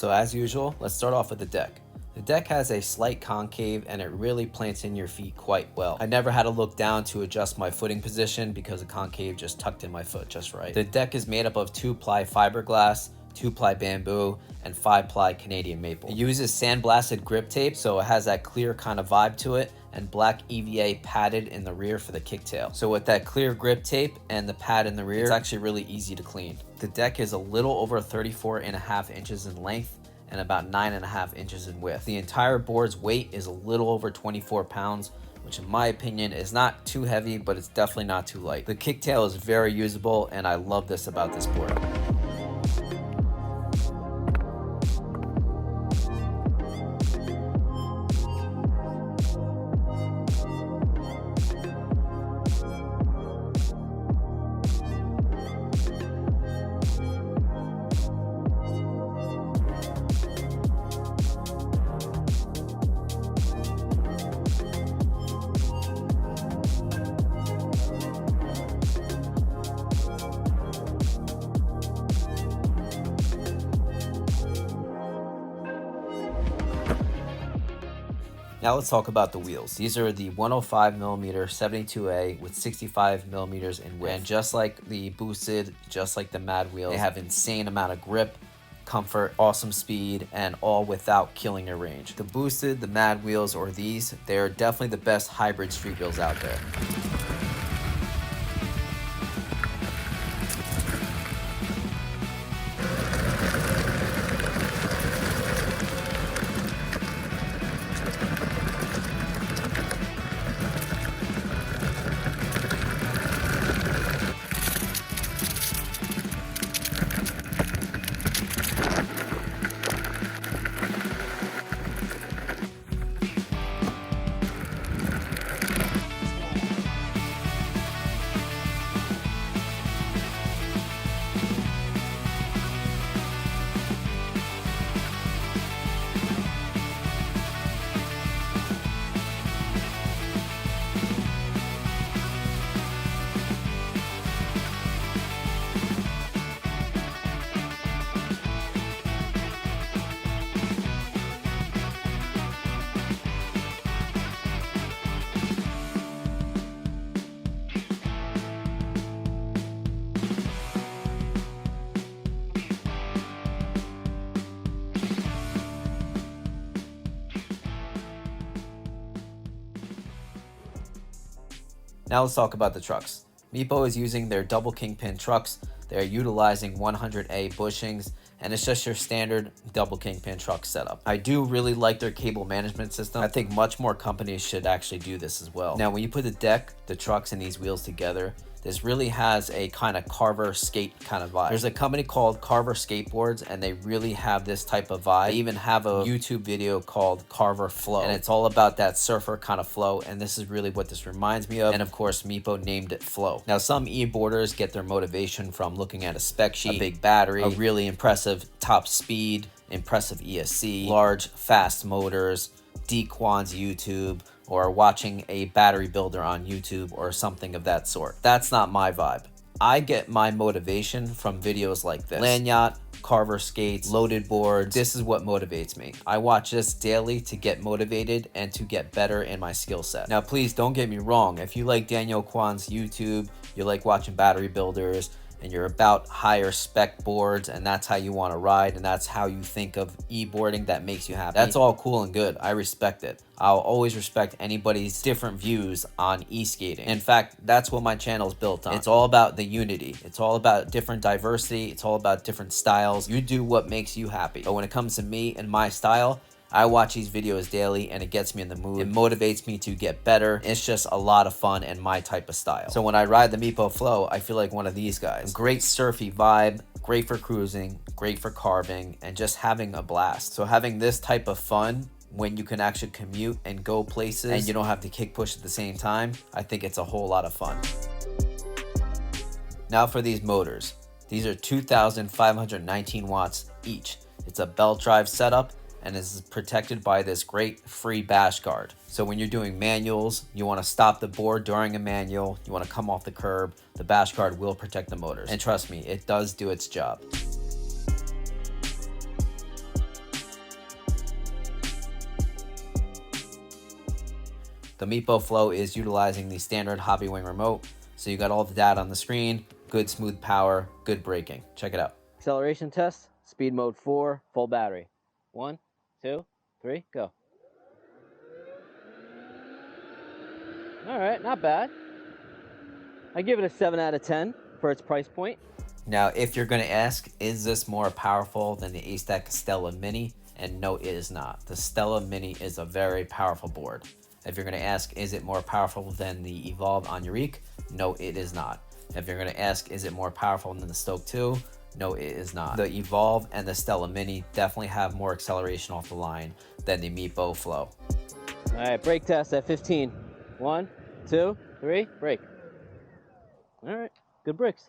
So as usual, let's start off with the deck. The deck has a slight concave and it really plants in your feet quite well. I never had to look down to adjust my footing position because the concave just tucked in my foot just right. The deck is made up of 2-ply fiberglass, 2-ply bamboo, and 5-ply Canadian maple. It uses sandblasted grip tape, so it has that clear kind of vibe to it, and black EVA padded in the rear for the kicktail. So with that clear grip tape and the pad in the rear, it's actually really easy to clean. The deck is a little over 34.5 inches in length and about 9.5 inches in width. The entire board's weight is a little over 24 pounds, which in my opinion is not too heavy, but it's definitely not too light. The kicktail is very usable, and I love this about this board. Now let's talk about the wheels. These are the 105mm 72A with 65mm in width. And just like the boosted, just like the Mad wheels, they have insane amount of grip, comfort, awesome speed, and all without killing your range. The boosted, the Mad wheels, or these, they're definitely the best hybrid street wheels out there. Now let's talk about the trucks. MEEPO is using their double kingpin trucks. They're utilizing 100A bushings, and it's just your standard double kingpin truck setup. I do really like their cable management system. I think much more companies should actually do this as well. Now, when you put the deck, the trucks, and these wheels together, this really has a kind of Carver skate kind of vibe. There's a company called Carver Skateboards, and they really have this type of vibe. They even have a YouTube video called Carver Flow, and it's all about that surfer kind of flow, and this is really what this reminds me of. And of course, MEEPO named it Flow. Now, some e-boarders get their motivation from looking at a spec sheet, a big battery, a really impressive top speed, impressive ESC, large fast motors, Dequan's YouTube, or watching a battery builder on YouTube or something of that sort. That's not my vibe. I get my motivation from videos like this. Lanyard, Carver skates, loaded boards. This is what motivates me. I watch this daily to get motivated and to get better in my skill set. Now, please don't get me wrong. If you like Daniel Kwan's YouTube, you like watching battery builders, and you're about higher spec boards, and that's how you want to ride, and that's how you think of e-boarding that makes you happy, that's all cool and good. I respect it. I'll always respect anybody's different views on e-skating. In fact, that's what my channel is built on. It's all about the unity. It's all about different diversity. It's all about different styles. You do what makes you happy. But when it comes to me and my style, I watch these videos daily and it gets me in the mood. It motivates me to get better. It's just a lot of fun and my type of style. So when I ride the MEEPO Flow, I feel like one of these guys. Great surfy vibe, great for cruising, great for carving, and just having a blast. So having this type of fun when you can actually commute and go places and you don't have to kick push at the same time, I think it's a whole lot of fun. Now for these motors. These are 2,519 watts each. It's a belt drive setup and is protected by this great free bash guard. So when you're doing manuals, you want to stop the board during a manual, you want to come off the curb, the bash guard will protect the motors. And trust me, it does do its job. The MEEPO Flow is utilizing the standard hobby wing remote, so you got all the data on the screen, good smooth power, good braking. Check it out. Acceleration test, speed mode 4, full battery. 1, 2, 3, go. All right, not bad. I give it a 7 out of 10 for its price point. Now, if you're going to ask, is this more powerful than the A-Stack Stella Mini? And no, it is not. The Stella Mini is a very powerful board. If you're going to ask, is it more powerful than the Evolve on Eureka? No, it is not. If you're going to ask, is it more powerful than the Stoke 2? No, it is not. The Evolve and the Stella Mini definitely have more acceleration off the line than the MEEPO Flow. All right, brake test at 15. 1, 2, 3, brake. All right, good brakes.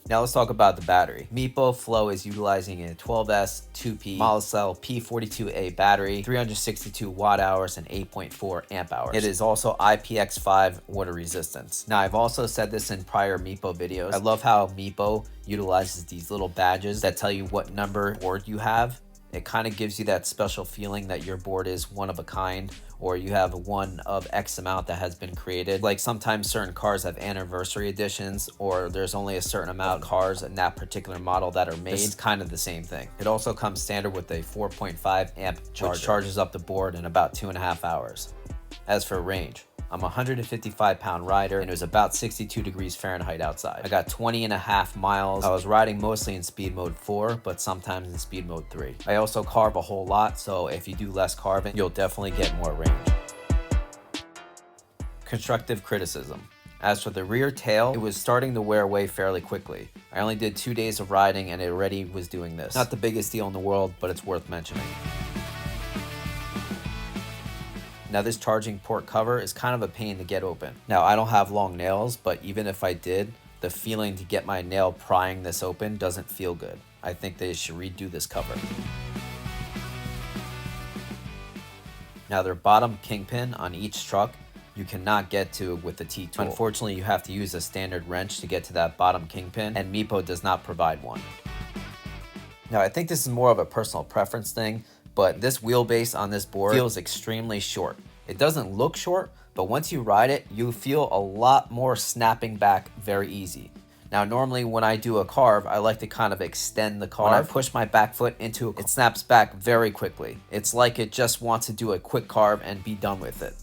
Now let's talk about the battery. MEEPO Flow is utilizing a 12S 2P Molicel P42A battery, 362 watt hours and 8.4 amp hours. It is also IPX5 water resistance. Now I've also said this in prior MEEPO videos. I love how MEEPO utilizes these little badges that tell you what number board you have. It kind of gives you that special feeling that your board is one of a kind, or you have one of X amount that has been created. Like sometimes certain cars have anniversary editions, or there's only a certain amount of cars in that particular model that are made. It's kind of the same thing. It also comes standard with a 4.5 amp charger, which charges up the board in about 2.5 hours. As for range, I'm a 155-pound rider, and it was about 62 degrees Fahrenheit outside. I got 20.5 miles. I was riding mostly in speed mode 4, but sometimes in speed mode 3. I also carve a whole lot, so if you do less carving, you'll definitely get more range. Constructive criticism. As for the rear tail, it was starting to wear away fairly quickly. I only did 2 days of riding, and it already was doing this. Not the biggest deal in the world, but it's worth mentioning. Now this charging port cover is kind of a pain to get open. Now I don't have long nails, but even if I did, the feeling to get my nail prying this open doesn't feel good. I think they should redo this cover. Now their bottom kingpin on each truck, you cannot get to with the T-tool. Unfortunately, you have to use a standard wrench to get to that bottom kingpin, and MEEPO does not provide one. Now I think this is more of a personal preference thing, but this wheelbase on this board feels extremely short. It doesn't look short, but once you ride it, you feel a lot more snapping back very easy. Now, normally when I do a carve, I like to kind of extend the carve. When I push my back foot into it, it snaps back very quickly. It's like it just wants to do a quick carve and be done with it.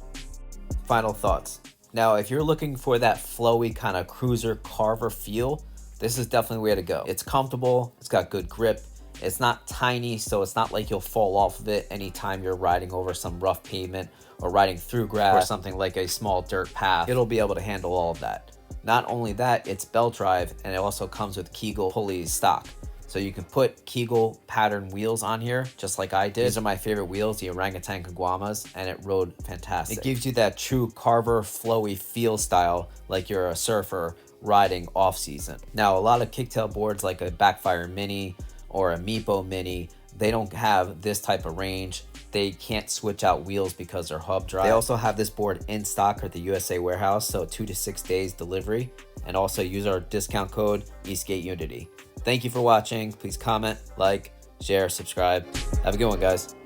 Final thoughts. Now, if you're looking for that flowy kind of cruiser carver feel, this is definitely the way to go. It's comfortable, it's got good grip. It's not tiny, so it's not like you'll fall off of it anytime you're riding over some rough pavement or riding through grass or something like a small dirt path. It'll be able to handle all of that. Not only that, it's belt drive, and it also comes with Kegel pulleys stock. So you can put Kegel pattern wheels on here, just like I did. These are my favorite wheels, the orangatang Kaguamas, and it rode fantastic. It gives you that true Carver flowy feel style, like you're a surfer riding off season. Now, a lot of kicktail boards like a Backfire Mini or a MEEPO Mini, they don't have this type of range. They can't switch out wheels because they're hub drive. They also have this board in stock at the USA warehouse, so 2 to 6 days delivery. And also use our discount code eSkateUnity. Thank you for watching. Please comment, like, share, subscribe. Have a good one, guys.